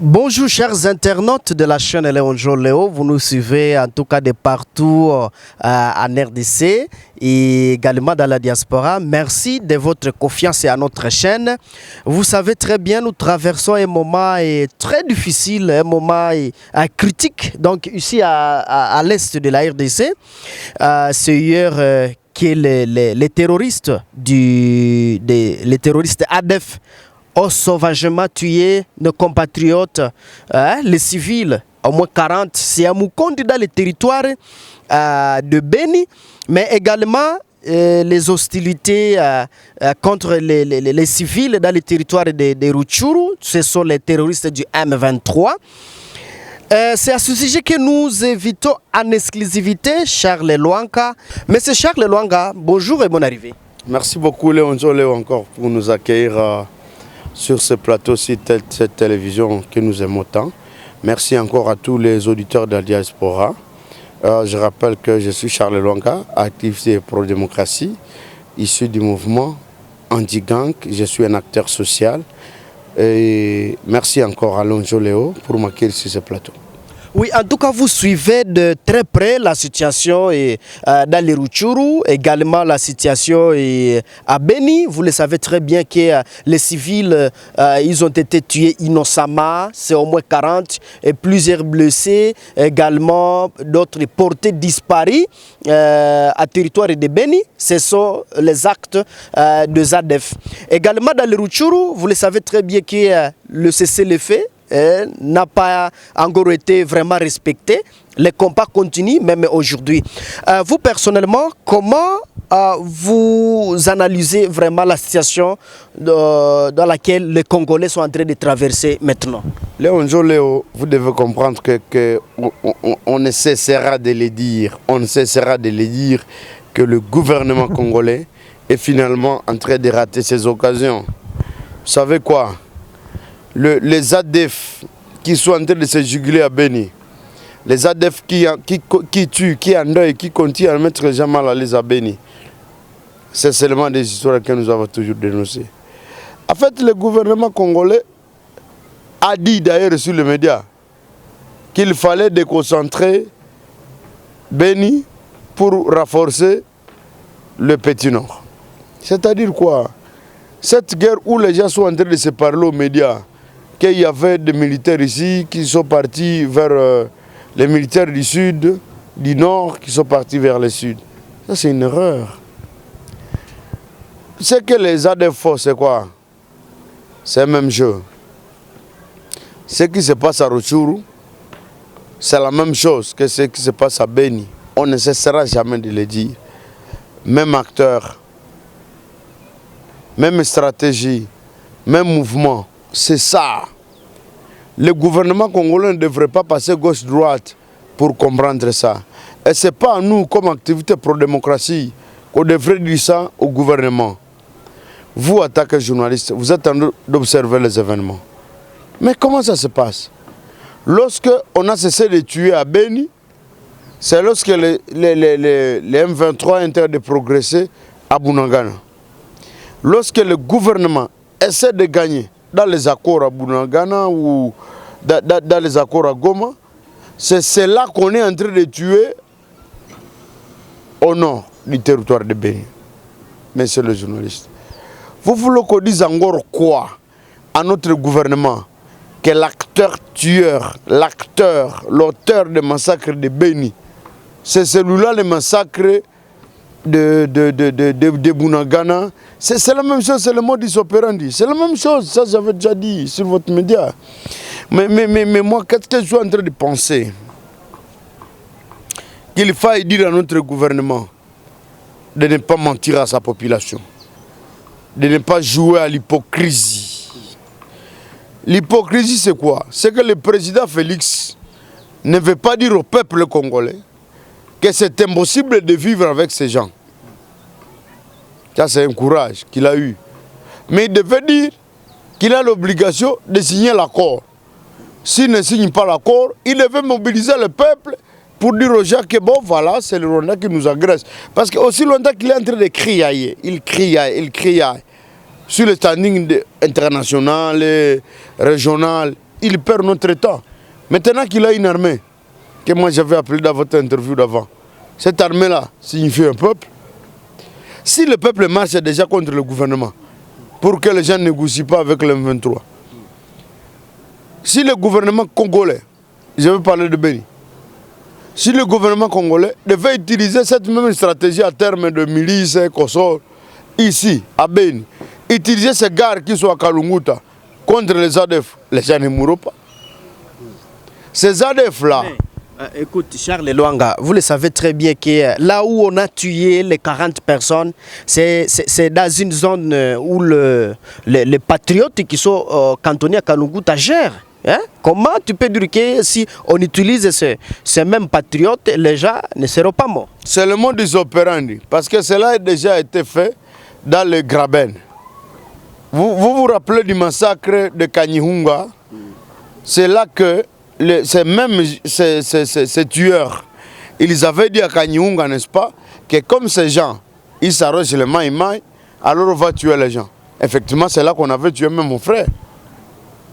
Bonjour chers internautes de la chaîne Léon Léo, vous nous suivez en tout cas de partout en RDC et également dans la diaspora. Merci de votre confiance à notre chaîne. Vous savez très bien, nous traversons un moment très difficile, un moment critique, donc ici à l'est de la RDC. C'est hier que les terroristes les terroristes ADF ont sauvagement tué nos compatriotes, les civils, au moins 40, c'est à Mukondi dans le territoire de Beni, mais également les hostilités contre les civils dans le territoire de Rutshuru, ce sont les terroristes du M23. C'est à ce sujet que nous invitons en exclusivité Charles Lwanga. Monsieur Charles Lwanga, bonjour et bonne arrivée. Merci beaucoup Léon Léo encore pour nous accueillir sur ce plateau, cette télévision que nous aimons tant. Merci encore à tous les auditeurs de la diaspora. Je rappelle que je suis Charles Lwanga, activiste pro-démocratie, issu du mouvement anti-gang. Je suis un acteur social. Et merci encore à Léon Léo pour m'accueillir sur ce plateau. Oui, en tout cas, vous suivez de très près la situation dans les Rutshuru, également la situation à Beni. Vous le savez très bien que les civils, ils ont été tués innocemment, c'est au moins 40, et plusieurs blessés, également d'autres portés disparus à territoire de Beni. Ce sont les actes de ZADF. Également dans les Rutshuru, vous le savez très bien que le cessez-le-feu n'a pas encore été vraiment respecté. Les combats continuent même aujourd'hui. Vous personnellement, comment vous analysez vraiment la situation dans laquelle les Congolais sont en train de traverser maintenant? Léon Léo, vous devez comprendre qu'on ne cessera de le dire. On ne cessera de le dire que le gouvernement congolais est finalement en train de rater ses occasions. Vous savez quoi? Les ADF qui sont en train de se juguler à Beni, les ADF qui tuent, qui endeuillent, qui continuent à mettre les gens mal à l'aise à Beni, c'est seulement des histoires que nous avons toujours dénoncées. En fait, le gouvernement congolais a dit d'ailleurs sur les médias qu'il fallait déconcentrer Beni pour renforcer le Petit Nord. C'est-à-dire quoi? Cette guerre où les gens sont en train de se parler aux médias, qu'il y avait des militaires ici qui sont partis vers les militaires du sud, du nord, qui sont partis vers le sud. Ça, c'est une erreur. Ce que les ADF font, c'est quoi? C'est le même jeu. Ce qui se passe à Rutshuru, c'est la même chose que ce qui se passe à Beni. On ne cessera jamais de le dire. Même acteur, même stratégie, même mouvement. C'est ça. Le gouvernement congolais ne devrait pas passer gauche-droite pour comprendre ça. Et ce n'est pas à nous, comme activité pro-démocratie, qu'on devrait dire ça au gouvernement. Vous, en tant que journaliste, vous êtes en train d'observer les événements. Mais comment ça se passe? Lorsque on a cessé de tuer à Beni, c'est lorsque les M23 ont train de progresser à Bunagana. Lorsque le gouvernement essaie de gagner dans les accords à Bunagana ou dans les accords à Goma, c'est là qu'on est en train de tuer au nord du territoire de Beni. Monsieur le journaliste, vous voulez qu'on dise encore quoi à notre gouvernement? Que l'acteur tueur, l'auteur des massacres de Beni, c'est celui-là le massacre de Bunagana. C'est la même chose, c'est le modus operandi. C'est la même chose, ça j'avais déjà dit sur votre média. Mais moi, qu'est-ce que je suis en train de penser? Qu'il faille dire à notre gouvernement de ne pas mentir à sa population, de ne pas jouer à l'hypocrisie. L'hypocrisie, c'est quoi? C'est que le président Félix ne veut pas dire au peuple congolais que c'est impossible de vivre avec ces gens. Ça, c'est un courage qu'il a eu. Mais il devait dire qu'il a l'obligation de signer l'accord. S'il ne signe pas l'accord, il devait mobiliser le peuple pour dire aux gens que bon, voilà, c'est le Rwanda qui nous agresse. Parce que aussi longtemps qu'il est en train de crier, il crie sur le standing international, régional, il perd notre temps. Maintenant qu'il a une armée, que moi j'avais appelé dans votre interview d'avant, cette armée-là signifie un peuple. Si le peuple marche déjà contre le gouvernement, pour que les gens ne négocient pas avec le M23, si le gouvernement congolais, je veux parler de Béni, si le gouvernement congolais devait utiliser cette même stratégie à terme de milices et consorts, ici, à Béni, utiliser ces gares qui sont à Kalunguta contre les ADF, les gens ne mourront pas. Ces ADF-là... Écoute, Charles Luanga, vous le savez très bien que là où on a tué les 40 personnes, c'est dans une zone où les patriotes qui sont cantonnés à Kalunguta gèrent. Hein? Comment tu peux dire que si on utilise ces mêmes patriotes, les gens ne seront pas morts? C'est le modus operandi, parce que cela a déjà été fait dans le Graben. Vous rappelez du massacre de Kanyihunga? C'est là que ces tueurs, ils avaient dit à Kanyihunga, n'est-ce pas, que comme ces gens, ils s'arrosent les maïmaï, alors on va tuer les gens. Effectivement, c'est là qu'on avait tué même mon frère.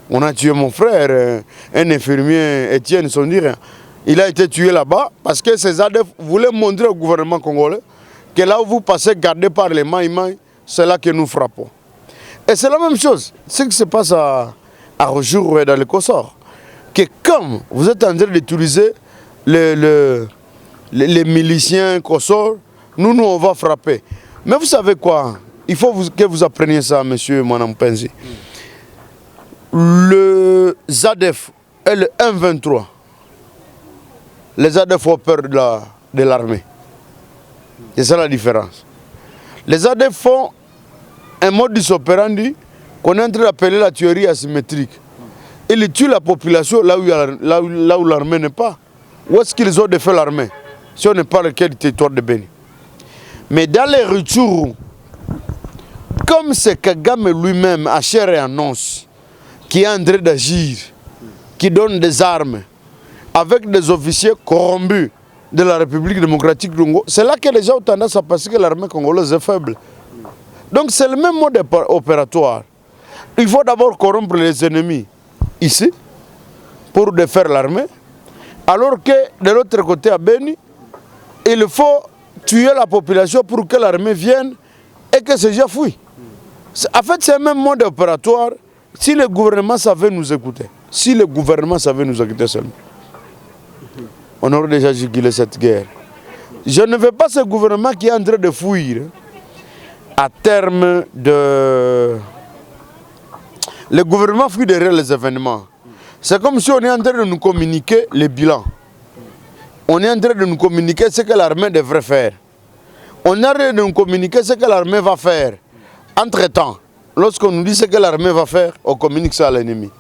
On a tué mon frère, un infirmier, Étienne Sondirien. Il a été tué là-bas parce que ces ADF voulaient montrer au gouvernement congolais que là où vous passez gardé par les maïmaï, c'est là que nous frappons. Et c'est la même chose, ce qui se passe à Rojour et dans le Kossor. Que comme vous êtes en train d'utiliser les miliciens Kossor, nous on va frapper. Mais vous savez quoi? Il faut que vous appreniez ça, monsieur Manampenzi. Le ZADF et le M23, les ZADF ont peur de l'armée. C'est ça la différence. Les ZADF font un modus operandi qu'on est en train d'appeler la tuerie asymétrique. Ils tuent la population là où l'armée n'est pas. Où est-ce qu'ils ont défait l'armée? Si on ne parle que du territoire de Béni. Mais dans les retours, comme c'est Kagame lui-même à chair et en os, qui est en train d'agir, qui donne des armes, avec des officiers corrompus de la République démocratique du Congo, c'est là que les gens ont tendance à penser que l'armée congolaise est faible. Donc c'est le même mode opératoire. Il faut d'abord corrompre les ennemis ici, pour défaire l'armée, alors que de l'autre côté à Béni, il faut tuer la population pour que l'armée vienne et que ces gens fuient. En fait, c'est le même mode opératoire. Si le gouvernement savait nous écouter, si le gouvernement savait nous écouter seulement, on aurait déjà jugulé cette guerre. Je ne veux pas ce gouvernement qui est en train de fuir à terme de... Le gouvernement fuit derrière les événements. C'est comme si on est en train de nous communiquer les bilans. On est en train de nous communiquer ce que l'armée devrait faire. On est en train de nous communiquer ce que l'armée va faire. Entre-temps, lorsqu'on nous dit ce que l'armée va faire, on communique ça à l'ennemi.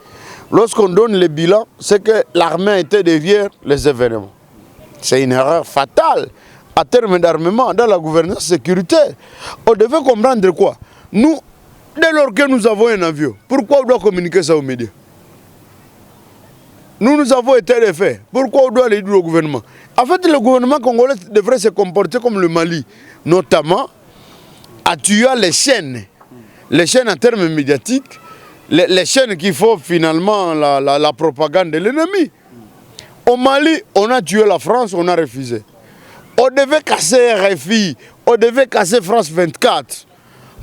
Lorsqu'on donne les bilans, c'est que l'armée était derrière les événements. C'est une erreur fatale à terme d'armement dans la gouvernance sécuritaire. On devait comprendre quoi? Nous, dès lors que nous avons un avion, pourquoi on doit communiquer ça aux médias? Nous avons été les faits. Pourquoi on doit aller dire au gouvernement? En fait, le gouvernement congolais devrait se comporter comme le Mali, notamment à tuer les chaînes en termes médiatiques, les chaînes qui font finalement la propagande de l'ennemi. Au Mali, on a tué la France, on a refusé. On devait casser RFI, on devait casser France 24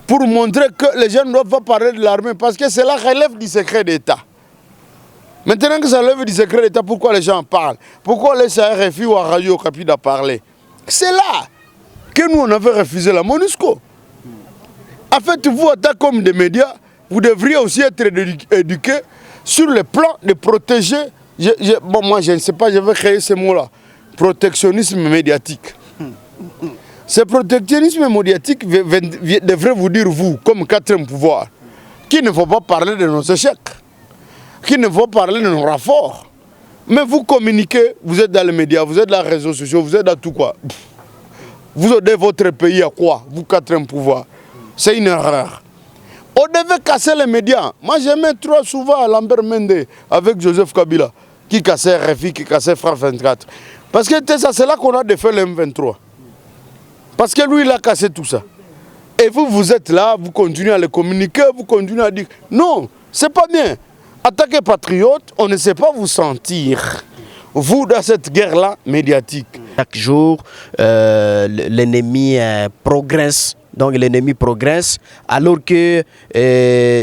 pour montrer que les gens ne doivent pas parler de l'armée parce que cela relève du secret d'État. Maintenant que ça relève du secret d'État, pourquoi les gens en parlent? Pourquoi on laisse à RFI ou à Radio Okapi de parler? C'est là que nous on avait refusé la MONUSCO. En fait, vous, en tant qu'homme des médias, vous devriez aussi être éduqués sur le plan de protéger. Bon, moi, je ne sais pas, je vais créer ce mot-là. Protectionnisme médiatique. Ce protectionnisme médiatique devrait vous dire, vous, comme quatrième pouvoir, qu'il ne faut pas parler de nos échecs, qu'il ne faut pas parler de nos rapports. Mais vous communiquez, vous êtes dans les médias, vous êtes dans les réseaux sociaux, vous êtes dans tout quoi. Vous aidez votre pays à quoi? Vous, quatrième pouvoir. C'est une erreur. On devait casser les médias. Moi, j'aimais trop souvent Lambert Mende avec Joseph Kabila, qui cassait RFI, qui cassait France 24. Parce que c'est là qu'on a défait le M23. Parce que lui, il a cassé tout ça. Et vous, vous êtes là, vous continuez à le communiquer, vous continuez à dire non, c'est pas bien. Attaquer patriote, on ne sait pas vous sentir. Vous, dans cette guerre-là, médiatique. Chaque jour, l'ennemi progresse. Donc l'ennemi progresse, alors que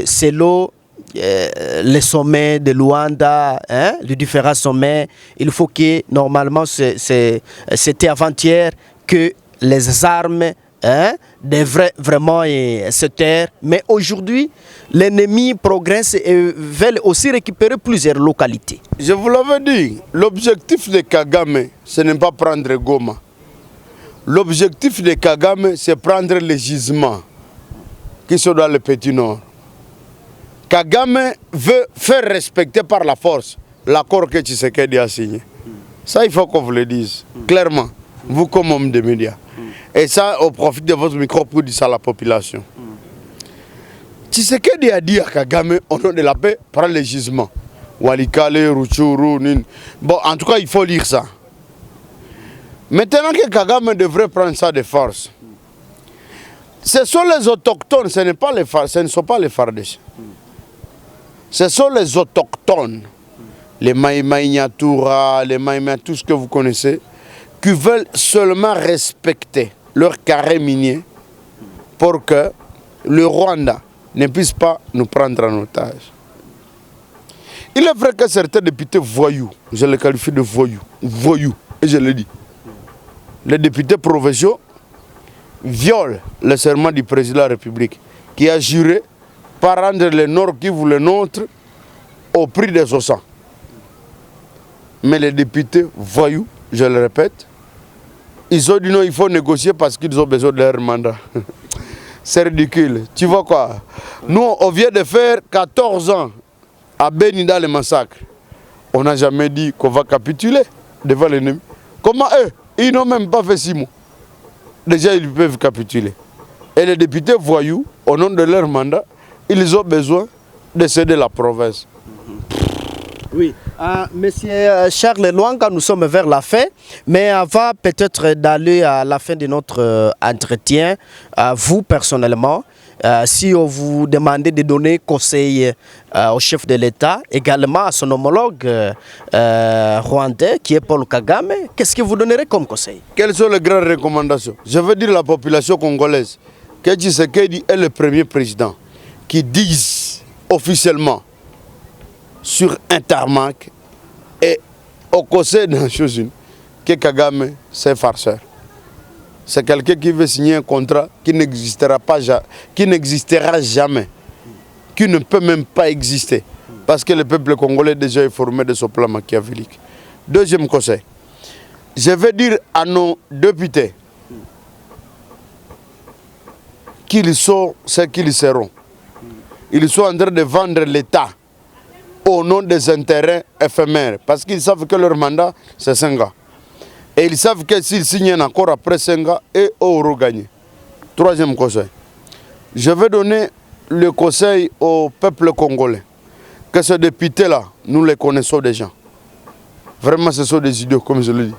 selon les sommets de Luanda, hein, les différents sommets, il faut que normalement, c'était avant-hier que les armes devraient vraiment se taire. Mais aujourd'hui, l'ennemi progresse et veut aussi récupérer plusieurs localités. Je vous l'avais dit, l'objectif de Kagame, ce n'est pas prendre Goma. L'objectif de Kagame, c'est prendre les gisements qui sont dans le Petit Nord. Kagame veut faire respecter par la force l'accord que Tshisekedi a signé. Ça, il faut qu'on vous le dise clairement, vous comme homme de médias. Et ça, au profit de votre micro pour dire ça à la population. Tshisekedi a dit à Kagame, au nom de la paix, prends les gisements. Walikale, Rutshuru, Nin. Bon, en tout cas, il faut lire ça. Maintenant que Kagame devrait prendre ça de force, ce sont les autochtones, ce ne sont pas les Fardèches. Ce sont les autochtones, les Maïmaï Nyatura, les Maïmaï, tout ce que vous connaissez, qui veulent seulement respecter leur carré minier pour que le Rwanda ne puisse pas nous prendre en otage. Il est vrai que certains députés voyous, je les qualifie de voyous, et je le dis, les députés provinciaux violent le serment du président de la République qui a juré par rendre le Nord Kivu le nôtre au prix des ossans. Mais les députés voyous, je le répète, ils ont dit non, il faut négocier parce qu'ils ont besoin de leur mandat. C'est ridicule. Tu vois quoi? Nous, on vient de faire 14 ans à Beni dans le massacre. On n'a jamais dit qu'on va capituler devant l'ennemi. Comment eux? Ils n'ont même pas fait 6 mois. Déjà, ils peuvent capituler. Et les députés voyous, au nom de leur mandat, ils ont besoin de céder la province. Oui. Monsieur Charles Lwanga, nous sommes vers la fin, mais avant peut-être d'aller à la fin de notre entretien, vous personnellement, si on vous demandait de donner conseil au chef de l'État, également à son homologue rwandais qui est Paul Kagame, qu'est-ce que vous donnerez comme conseil? Quelles sont les grandes recommandations? Je veux dire à la population congolaise que Tshisekedi est le premier président qui dise officiellement sur un tarmac et au Conseil des Nations Unies que Kagame c'est farceur. C'est quelqu'un qui veut signer un contrat qui n'existera jamais, qui ne peut même pas exister, parce que le peuple congolais déjà est formé de ce plan machiavélique. Deuxième conseil, je vais dire à nos députés qu'ils sont ce qu'ils seront. Ils sont en train de vendre l'État au nom des intérêts éphémères, parce qu'ils savent que leur mandat, c'est 5 ans. Et ils savent que s'ils signent un accord après 5 ans, eux auront gagné. Troisième conseil. Je vais donner le conseil au peuple congolais, que ces députés-là, nous les connaissons déjà. Vraiment, ce sont des idiots, comme je le dis.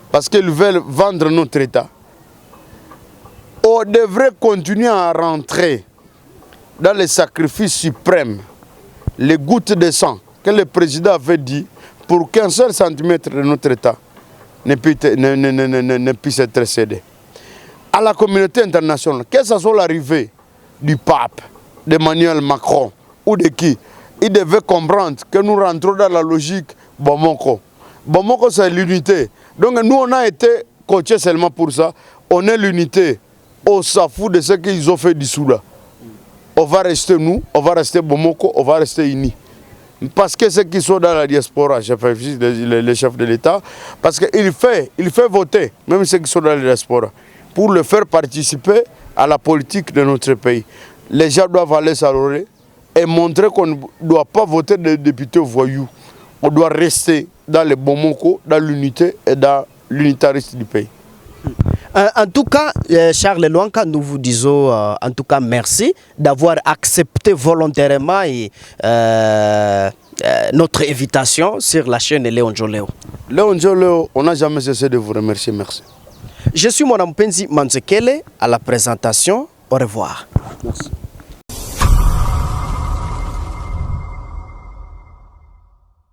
Parce qu'ils veulent vendre notre État. On devrait continuer à rentrer dans les sacrifices suprêmes, les gouttes de sang que le président avait dit pour qu'un seul centimètre de notre État ne puisse être cédé. À la communauté internationale, que ce soit l'arrivée du pape, d'Emmanuel Macron ou de qui, ils devaient comprendre que nous rentrons dans la logique Bomoko. Bomoko, c'est l'unité. Donc nous, on a été coachés seulement pour ça. On est l'unité. On s'en fout de ce qu'ils ont fait du Soudan. On va rester nous, on va rester Bomoko, on va rester unis. Parce que ceux qui sont dans la diaspora, les chefs de l'État, parce qu'il fait voter, même ceux qui sont dans la diaspora, pour le faire participer à la politique de notre pays. Les gens doivent aller s'allorer et montrer qu'on ne doit pas voter des députés voyous. On doit rester dans les Bomoko, dans l'unité et dans l'unitarisme du pays. En tout cas, Charles Lwanga, nous vous disons en tout cas merci d'avoir accepté volontairement notre invitation sur la chaîne Léon Joléo. Léon Joléo, on n'a jamais cessé de vous remercier, merci. Je suis Mwana Mpenzi Manzekele à la présentation. Au revoir. Merci.